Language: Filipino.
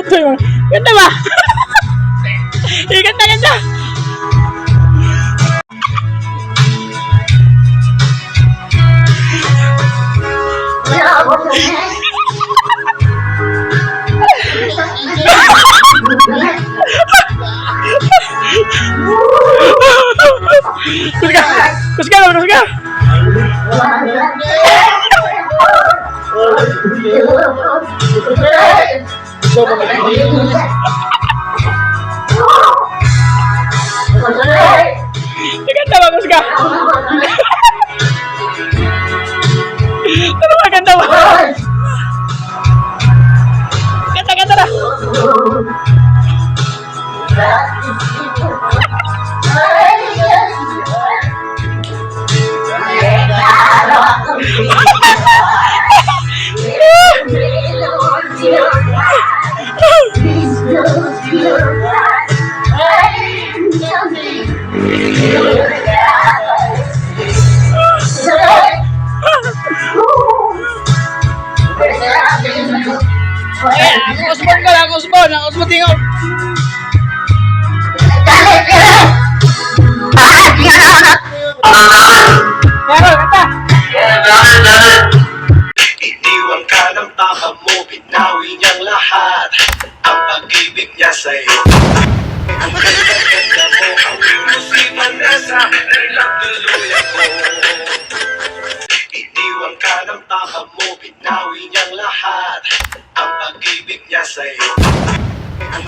Ganda ba? Ganda, ganda. Kusga naman, kusga. Ganda ba, kusga? Ano ba, ganda ba? Ganda, ganda na. Ang usbon tingol. Iniwan ka ng papa mo, binawi niyang lahat ang pag-ibig niya sa'yo. Ang ganda-ganda mo, hawin mo si Vanessa, nagtuloy ako. Iniwan ka ng papa mo, binawi niyang lahat ang pag-ibig niya sa'yo. Ang